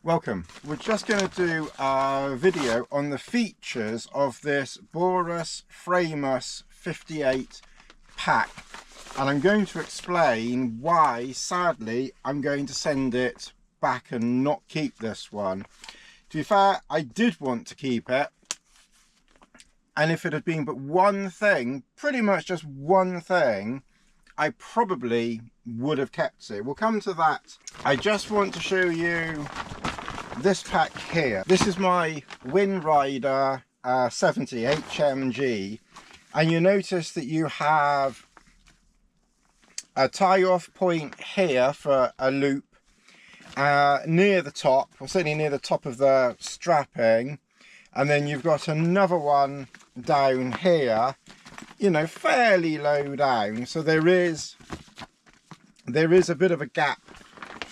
Welcome. We're just going to do a video on the features of this BONFUS Framus 58 pack, and I'm going to explain why sadly I'm going to send it back and not keep this one. To be fair, I did want to keep it, and if it had been but one thing, pretty much just one thing, I probably would have kept it. We'll come to that. I just want to show you this pack here. This is my Windrider 70 HMG, and you notice that you have a tie-off point here for a loop near the top, or certainly near the top of the strapping, and then you've got another one down here, you know, fairly low down, so there is a bit of a gap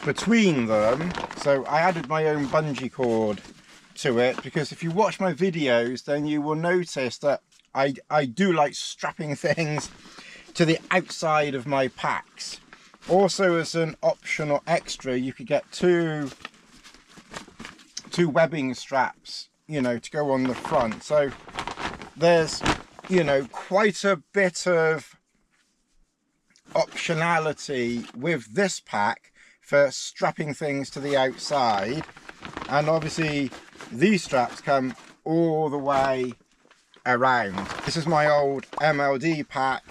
between them. So I added my own bungee cord to it, because if you watch my videos then you will notice that I do like strapping things to the outside of my packs. Also, as an optional extra, you could get two webbing straps, you know, to go on the front. So there's, you know, quite a bit of optionality with this pack for strapping things to the outside. And obviously these straps come all the way around. This is my old MLD pack,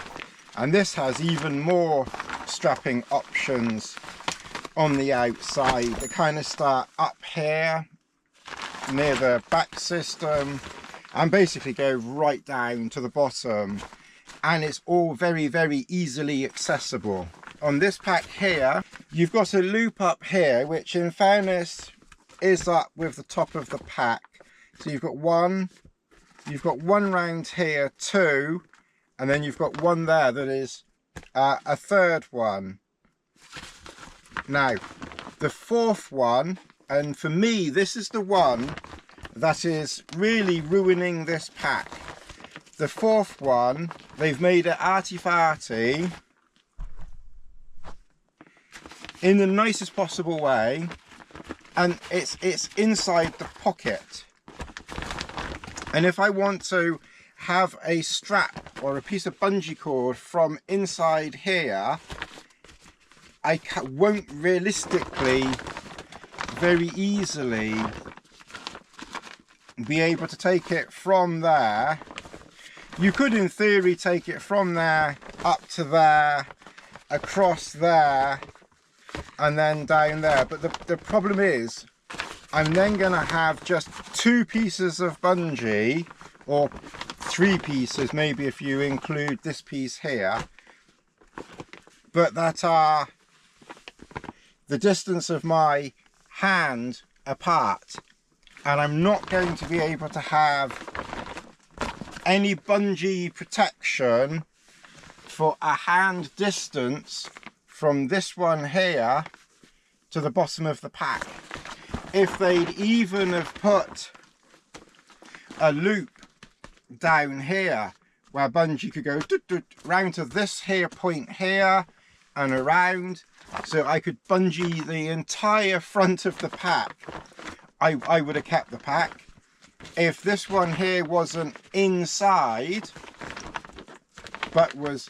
and this has even more strapping options on the outside. They kind of start up here near the back system and basically go right down to the bottom, and it's all very, very easily accessible. On this pack here, you've got a loop up here, which in fairness is up with the top of the pack. So you've got one round here, two, and then you've got one there that is a third one. Now, the fourth one, and for me this is the one that is really ruining this pack. The fourth one, they've made it arty-farty in the nicest possible way, and it's inside the pocket. And if I want to have a strap or a piece of bungee cord from inside here, I won't realistically very easily be able to take it from there. You could in theory take it from there up to there, across there, and then down there, but the problem is I'm then going to have just two pieces of bungee, or three pieces maybe if you include this piece here, but that are the distance of my hand apart, and I'm not going to be able to have any bungee protection for a hand distance from this one here to the bottom of the pack. If they'd even have put a loop down here where bungee could go round to this here point here and around, so I could bungee the entire front of the pack, I would have kept the pack. If this one here wasn't inside but was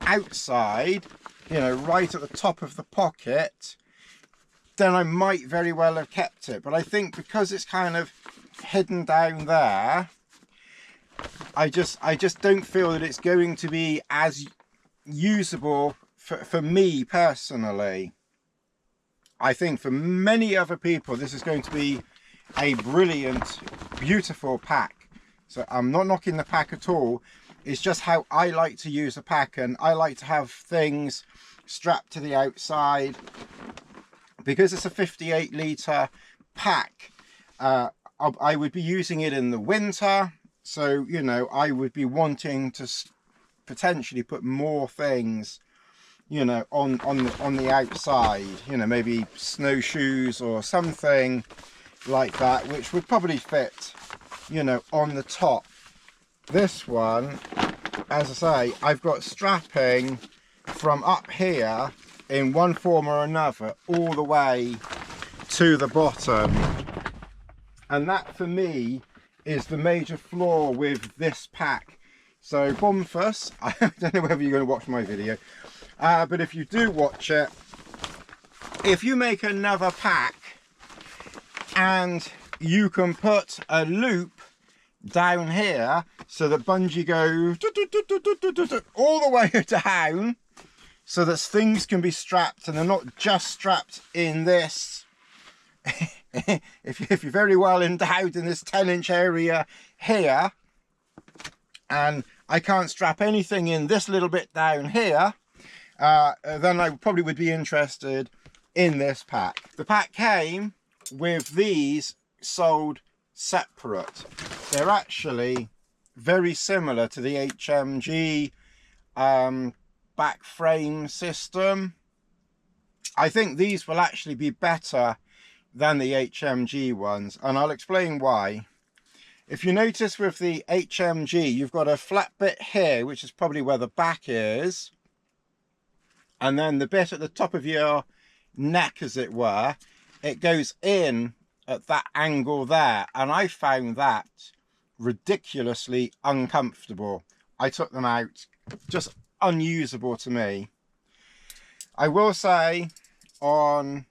outside, you know, right at the top of the pocket, then I might very well have kept it. But I think because it's kind of hidden down there, I just don't feel that it's going to be as usable for me personally. I think for many other people this is going to be a brilliant, beautiful pack. So I'm not knocking the pack at all. It's just how I like to use a pack, and I like to have things strapped to the outside. Because it's a 58 litre pack, I would be using it in the winter, so you know, I would be wanting to potentially put more things, you know, on the outside, you know, maybe snowshoes or something like that, which would probably fit, you know, on the top. This one, as I say, I've got strapping from up here in one form or another all the way to the bottom. And that for me is the major flaw with this pack. So BONFUS, I don't know whether you're going to watch my video, but if you do watch it, if you make another pack and you can put a loop down here so that bungee goes all the way down, so that things can be strapped and they're not just strapped in this. if you're very well endowed in this 10-inch area here, and I can't strap anything in this little bit down here, then I probably would be interested in this pack. The pack came with these sold separate. They're actually very similar to the HMG back frame system. I think these will actually be better than the HMG ones, and I'll explain why. If you notice with the HMG, you've got a flat bit here, which is probably where the back is, and then the bit at the top of your neck, as it were, it goes in at that angle there, and I found that ridiculously uncomfortable. I took them out, just unusable to me. I will say on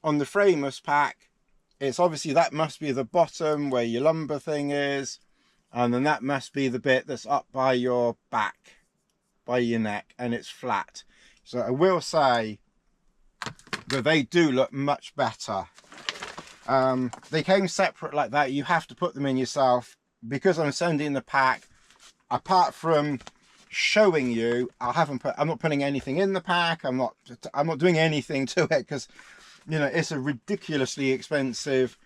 the Framus pack, it's obviously, that must be the bottom where your lumbar thing is, and then that must be the bit that's up by your back, by your neck, and it's flat. So I will say that they do look much better. They came separate like that. You have to put them in yourself. Because I'm sending the pack, apart from showing you, I'm not putting anything in the pack. I'm not doing anything to it, because you know, it's a ridiculously expensive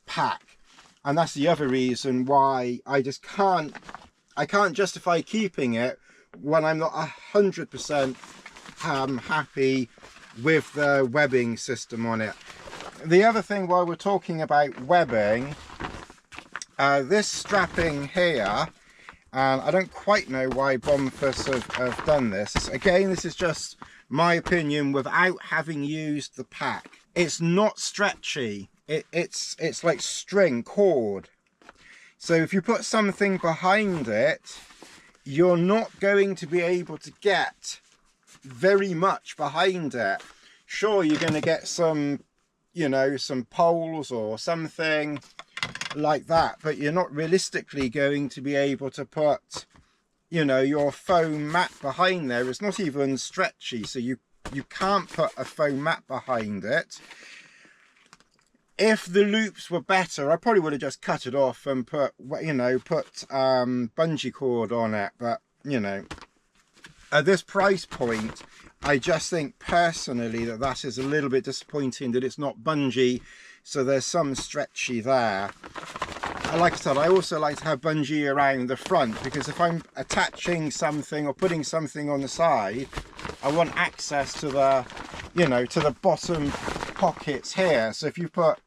pack, and that's the other reason why I can't justify keeping it when I'm not 100% happy with the webbing system on it. The other thing, while we're talking about webbing, this strapping here, and I don't quite know why BONFUS have done this. Again, this is just my opinion without having used the pack. It's not stretchy. It's like string, cord. So if you put something behind it, you're not going to be able to get very much behind it. Sure, you're going to get some, you know, some poles or something like that, but you're not realistically going to be able to put, you know, your foam mat behind there. It's not even stretchy, so you can't put a foam mat behind it. If the loops were better, I probably would have just cut it off and put, you know, bungee cord on it. But, you know, at this price point, I just think personally that is a little bit disappointing, that it's not bungee, so there's some stretchy there. Like I said, I also like to have bungee around the front, because if I'm attaching something or putting something on the side, I want access to the, you know, to the bottom pockets here. So if you put,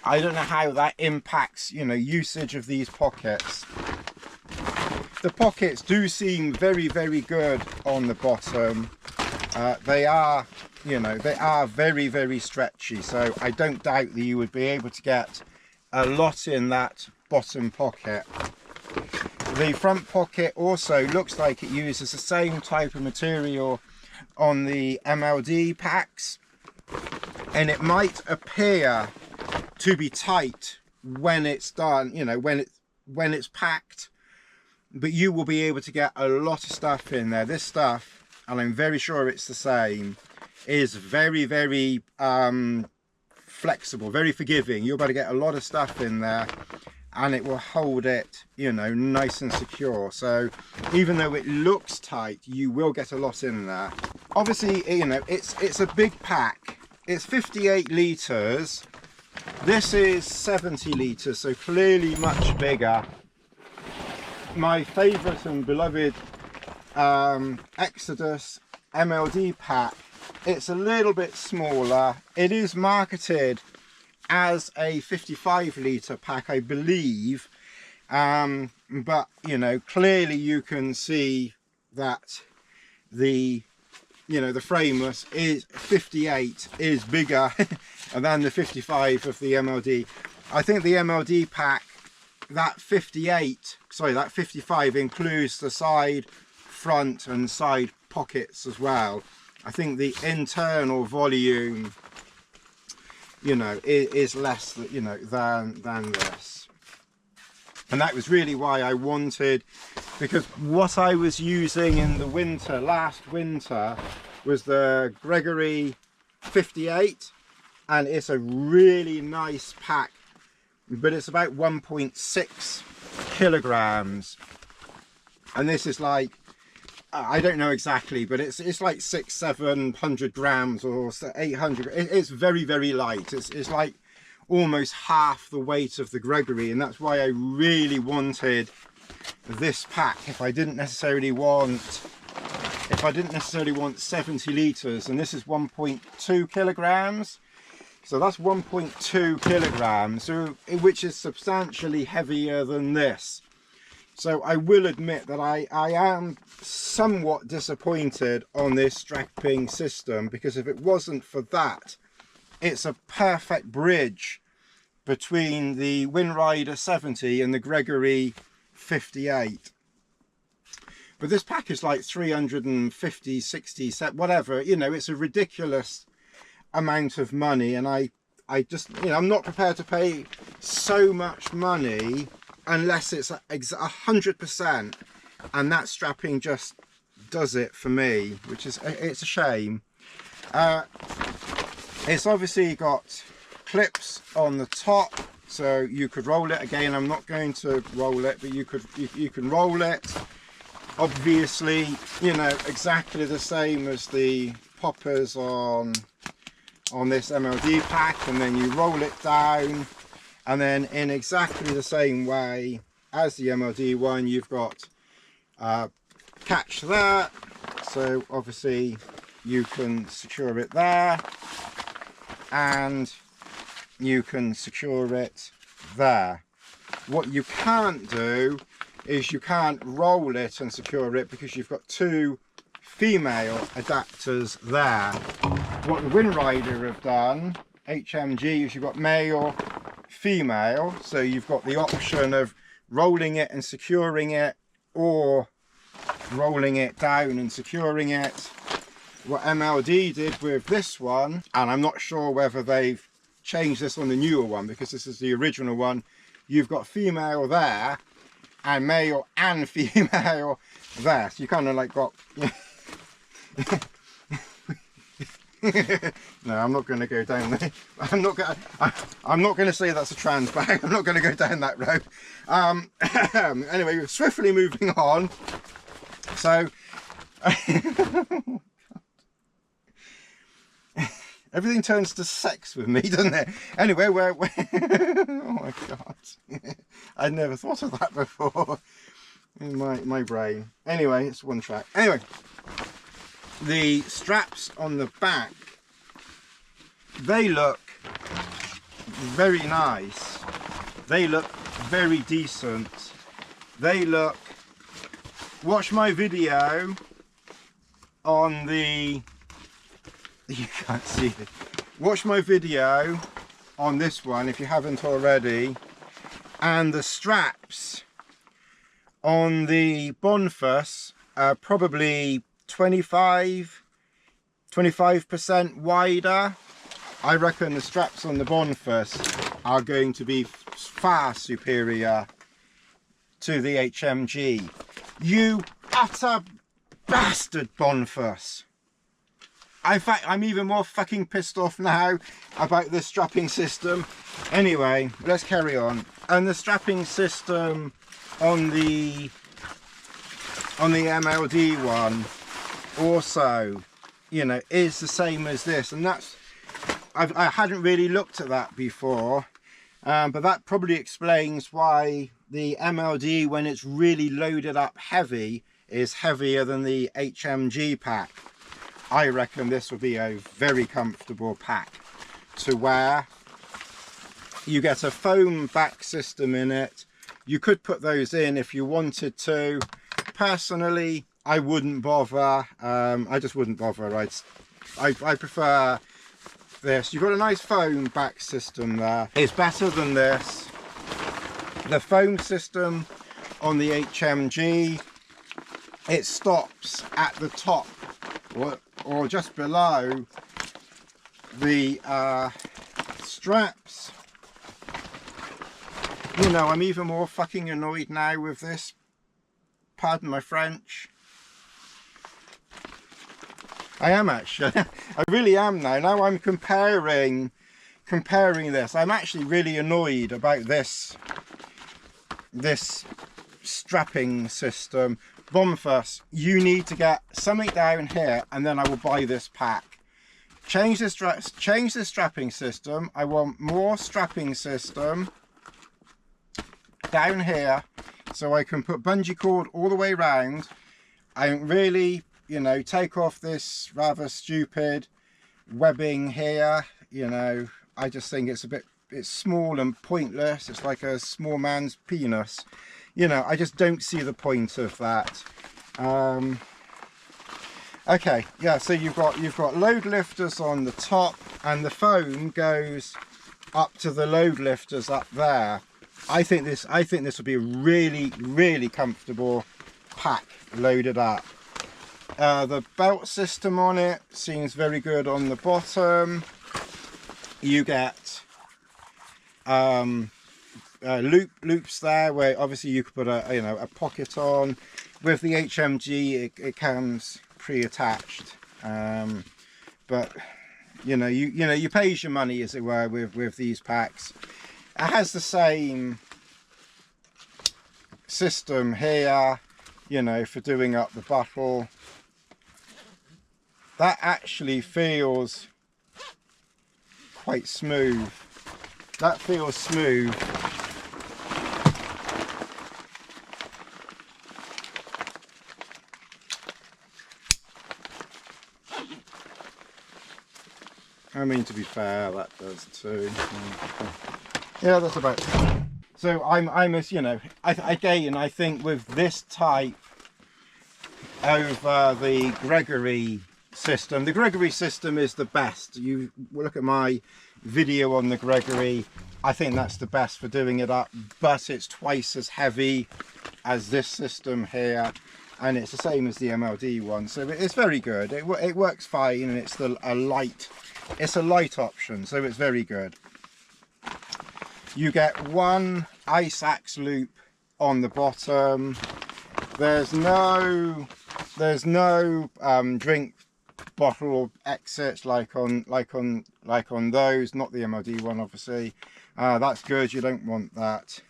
I don't know how that impacts, you know, usage of these pockets. The pockets do seem very, very good on the bottom. They are, you know, they are very, very stretchy, so I don't doubt that you would be able to get a lot in that bottom pocket. The front pocket also looks like it uses the same type of material on the MLD packs, and it might appear to be tight when it's done, you know, when it's packed, but you will be able to get a lot of stuff in there. This stuff, and I'm very sure it's the same, is very, very flexible, very forgiving. You'll be able to get a lot of stuff in there, and it will hold it, you know, nice and secure. So even though it looks tight, you will get a lot in there. Obviously, you know, it's a big pack. It's 58 litres. This is 70 litres, so clearly much bigger. My favourite and beloved Exodus MLD pack, it's a little bit smaller. It is marketed as a 55 litre pack, I believe, but you know, clearly you can see that the you know, the Framus is 58 is bigger than the 55 of the MLD. I think the MLD pack, that 55 includes the side, front and side pockets as well. I think the internal volume, you know, is less, you know, than this. And that was really why I wanted, because what I was using in the winter, last winter, was the Gregory 58, and it's a really nice pack, but it's about 1.6 kilograms, and this is like, I don't know exactly, but it's like 600-700 grams or 800. It's very, very light. It's like almost half the weight of the Gregory, and that's why I really wanted this pack. If I didn't necessarily want 70 litres, and this is 1.2 kilograms, so that's 1.2 kilograms, so which is substantially heavier than this. So I will admit that I am somewhat disappointed on this strapping system, because if it wasn't for that, it's a perfect bridge between the Windrider 70 and the Gregory 58. But this pack is like 350, 60, whatever, you know, it's a ridiculous amount of money, and I just, you know, I'm not prepared to pay so much money unless it's 100%, and that strapping just does it for me, which is, it's a shame. It's obviously got clips on the top, so you could roll it. Again, I'm not going to roll it, but you can roll it, obviously, you know, exactly the same as the poppers on this MLD pack, and then you roll it down, and then in exactly the same way as the MLD one, you've got catch there, so obviously you can secure it there, and you can secure it there. What you can't do is you can't roll it and secure it, because you've got two female adapters there. What the Windrider have done, HMG, is you've got male, female, so you've got the option of rolling it and securing it, or rolling it down and securing it. What MLD did with this one, and I'm not sure whether they've changed this on the newer one, because this is the original one, you've got female there and male and female there, so you kind of like got no, I'm not going to go down there. I'm not going to say that's a trans bag. I'm not going to go down that road. Anyway, swiftly moving on. So everything turns to sex with me, doesn't it? Anyway, oh my god, I'd never thought of that before in my brain. Anyway, it's one track. Anyway, the straps on the back, they look very nice, they look very decent, they look, watch my video on the, you can't see it, watch my video on this one if you haven't already, and the straps on the BONFUS are probably 25% wider. I reckon the straps on the BONFUS are going to be far superior to the HMG. You utter bastard, BONFUS. In fact, I'm even more fucking pissed off now about the strapping system. Anyway, let's carry on. And the strapping system on the MLD one also, you know, is the same as this, and that's, I hadn't really looked at that before, but that probably explains why the MLD, when it's really loaded up heavy, is heavier than the HMG pack. I reckon this will be a very comfortable pack to wear. You get a foam back system in it. You could put those in if you wanted to. Personally, I wouldn't bother. I just wouldn't bother. I prefer this. You've got a nice foam back system there. It's better than this. The foam system on the HMG, it stops at the top or just below the straps. You know, I'm even more fucking annoyed now with this. Pardon my French. I am actually. I really am now. Now I'm comparing this. I'm actually really annoyed about this strapping system. BONFUS, you need to get something down here, and then I will buy this pack. Change the strapping system. I want more strapping system down here, so I can put bungee cord all the way around. I don't really, you know, take off this rather stupid webbing here. You know, I just think it's small and pointless. It's like a small man's penis. You know, I just don't see the point of that. Okay, yeah, so you've got load lifters on the top, and the foam goes up to the load lifters up there. I think this will be a really comfortable pack loaded up. The belt system on it seems very good on the bottom. You get loops there where obviously you could put a pocket on. With the HMG it comes pre-attached, but you pay your money, as it were, with these packs. It has the same system here, you know, for doing up the bottle. That actually feels quite smooth. That feels smooth. I mean, to be fair, that does too. Yeah, that's about it. So I'm you know, again, I think with this type over the Gregory system, the Gregory system is the best. You look at my video on the Gregory, I think that's the best for doing it up, but it's twice as heavy as this system here, and it's the same as the MLD one, so it's very good. It works fine, and it's a light option, so it's very good. You get one ice axe loop on the bottom. There's no drink bottle exits like on those, not the MLD one, obviously. That's good, you don't want that.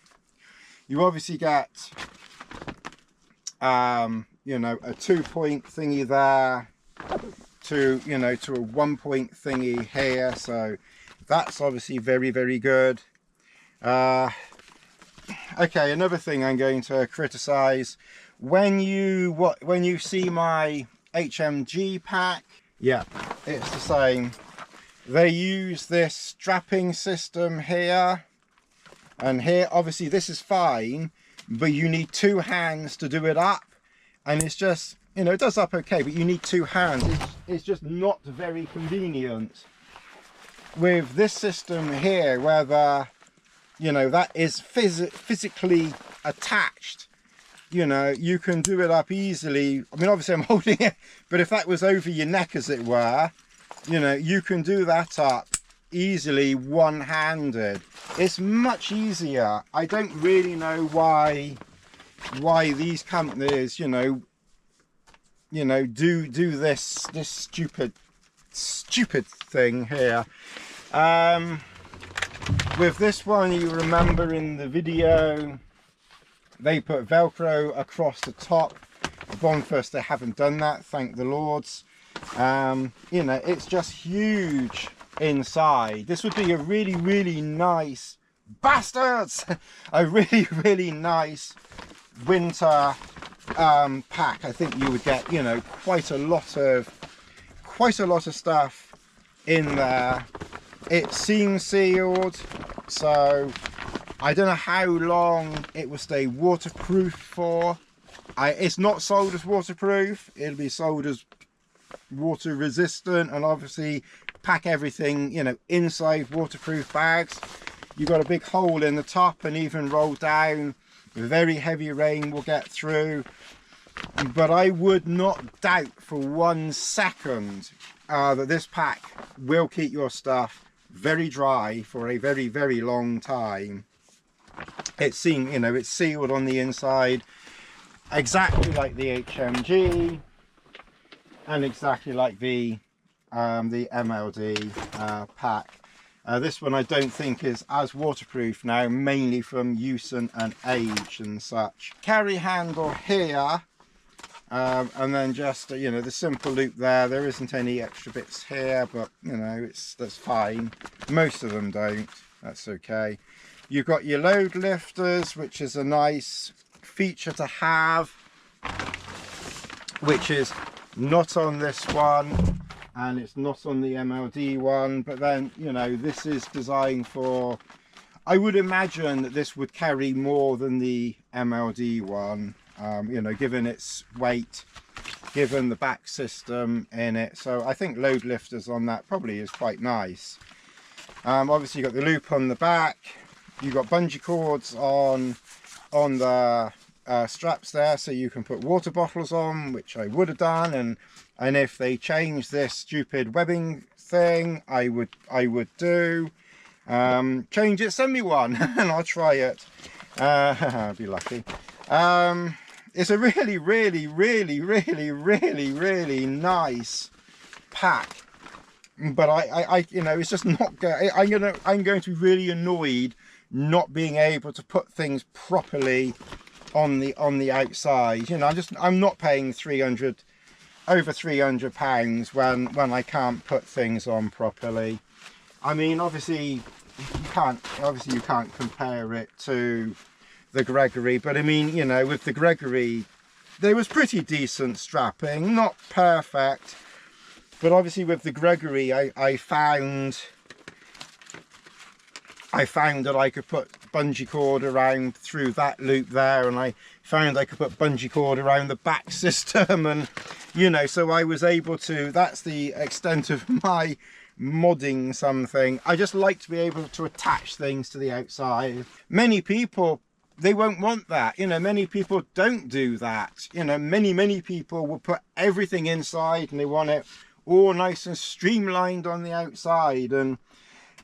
You obviously get you know, a 2-point thingy there to a 1-point thingy here, so that's obviously very good. Okay, another thing I'm going to criticize, when you see my HMG pack, yeah, it's the same. They use this strapping system here and here. Obviously this is fine, but you need 2 hands to do it up, and it's just, you know, it does up okay, but you need 2 hands. It's just not very convenient. With this system here, where that is physically attached, you know, you can do it up easily. I mean, obviously I'm holding it, but if that was over your neck, as it were, you know, you can do that up easily one-handed. It's much easier. I don't really know why these companies, you know, do this stupid thing here. With this one, you remember in the video, they put Velcro across the top. BONFUS, they haven't done that, thank the Lords. You know, it's just huge inside. This would be a really nice, bastards, a really nice winter pack. I think you would get, you know, quite a lot of stuff in there. It's seam sealed, so I don't know how long it will stay waterproof for. It's not sold as waterproof. It'll be sold as water resistant, and obviously pack everything, you know, inside waterproof bags. You've got a big hole in the top, and even roll down, very heavy rain will get through. But I would not doubt for 1 second that this pack will keep your stuff very dry for a very, very long time. It's seen, you know, it's sealed on the inside exactly like the HMG and exactly like the MLD pack. This one I don't think is as waterproof now, mainly from use and age and such. Carry handle here, and then just, you know, the simple loop there. There isn't any extra bits here, but you know, that's fine. Most of them don't, that's okay. You've got your load lifters, which is a nice feature to have, which is not on this one, and it's not on the MLD one. But then, you know, this is designed for, I would imagine that this would carry more than the MLD one, you know, given its weight, given the back system in it. So I think load lifters on that probably is quite nice. Obviously you've got the loop on the back. You've got bungee cords on the straps there, so you can put water bottles on, which I would have done, and if they change this stupid webbing thing, I would do. Change it, send me one and I'll try it. I'll be lucky. It's a really, really, really, really, really, really nice pack, but I you know, it's just not good. I'm going to be really annoyed not being able to put things properly on the outside. You know, I'm not paying over 300 pounds when I can't put things on properly. I mean, obviously you can't compare it to the Gregory, but I mean, you know, with the Gregory there was pretty decent strapping, not perfect, but obviously with the Gregory I found that I could put bungee cord around through that loop there, and I found I could put bungee cord around the back system, and you know, so I was able to, that's the extent of my modding something. I just like to be able to attach things to the outside. Many people, they won't want that, you know, many people don't do that, you know, many people will put everything inside and they want it all nice and streamlined on the outside. And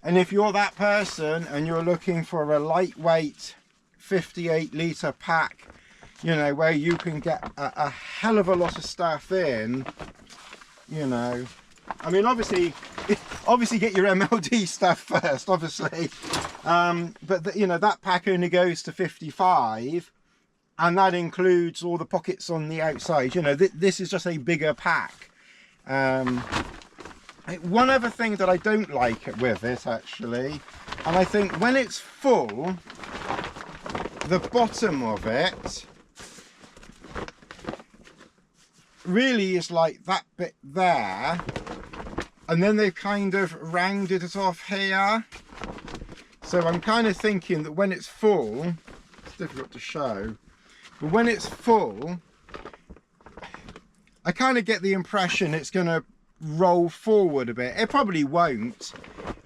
if you're that person and you're looking for a lightweight 58 litre pack, you know, where you can get a hell of a lot of stuff in, you know, I mean, obviously get your MLD stuff first, obviously, but you know, that pack only goes to 55, and that includes all the pockets on the outside. You know, this is just a bigger pack. One other thing that I don't like with it, actually, and I think when it's full, the bottom of it really is like that bit there, and then they've kind of rounded it off here. So I'm kind of thinking that when it's full, it's difficult to show, but when it's full, I kind of get the impression it's going to roll forward a bit. It probably won't,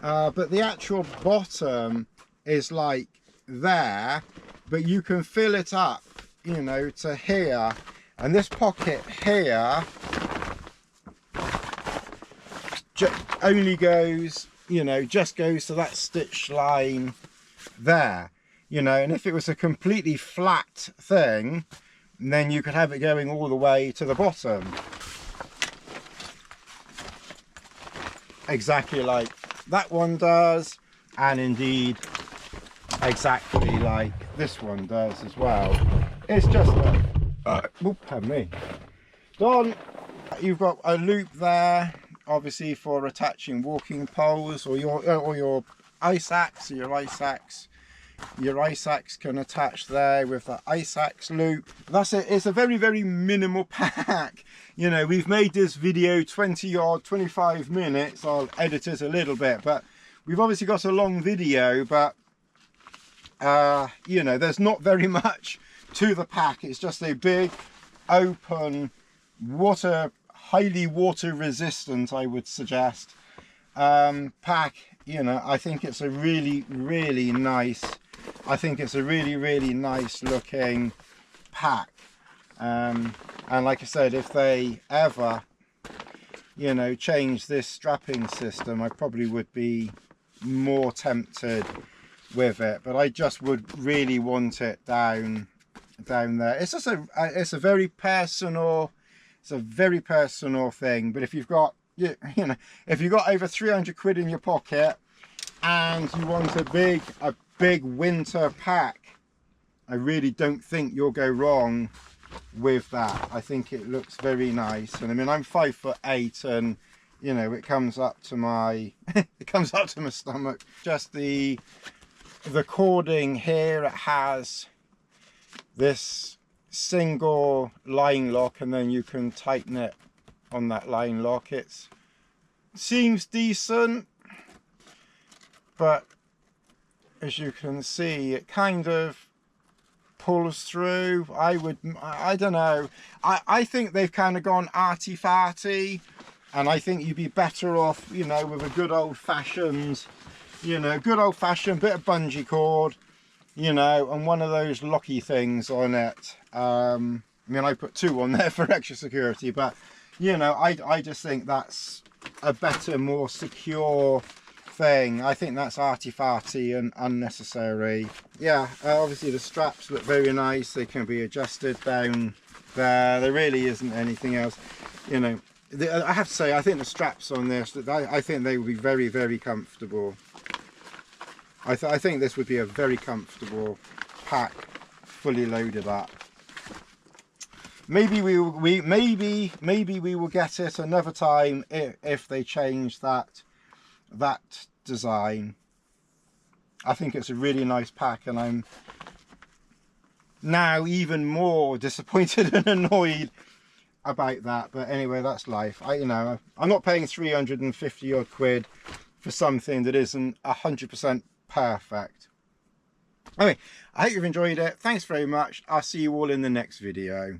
but the actual bottom is like there, but you can fill it up, you know, to here, and this pocket here only goes, you know, just goes to that stitch line there, you know, and if it was a completely flat thing, then you could have it going all the way to the bottom, exactly like that one does, and indeed exactly like this one does as well. It's just pardon me, Don, you've got a loop there, obviously for attaching walking poles or your ice axe. Your ice axe can attach there with the ice axe loop. That's it. It's a very, very minimal pack. You know, we've made this video 25 minutes. I'll edit it a little bit, but we've obviously got a long video, but you know, there's not very much to the pack. It's just a big open, highly water resistant, I would suggest, pack. You know, I think it's a really nice, really nice looking pack. And like I said, if they ever, you know, change this strapping system, I probably would be more tempted with it, but I just would really want it down there. It's just it's a very personal thing. But if you've got, you know, if you've got over 300 quid in your pocket and you want a big winter pack, I really don't think you'll go wrong with that. I think it looks very nice. And I mean, I'm 5'8", and you know, it comes up to my it comes up to my stomach. Just the cording here, it has this single line lock, and then you can tighten it on that line lock. It seems decent, but as you can see, it kind of pulls through. I don't know, I think they've kind of gone arty-farty, and I think you'd be better off, you know, with a good old-fashioned, you know, bit of bungee cord, you know, and one of those locky things on it. I mean, I put 2 on there for extra security, but you know, I just think that's a better, more secure thing. I think that's arty-farty and unnecessary. Yeah, obviously the straps look very nice. They can be adjusted down there. There really isn't anything else, you know. I have to say, I think the straps on this, I think they would be very comfortable. I think this would be a very comfortable pack, fully loaded up. Maybe we will get it another time if they change that design. I think it's a really nice pack, and I'm now even more disappointed and annoyed about that. But anyway, that's life. You know, I'm not paying 350 odd quid for something that isn't 100% perfect. Anyway, I hope you've enjoyed it. Thanks very much. I'll see you all in the next video.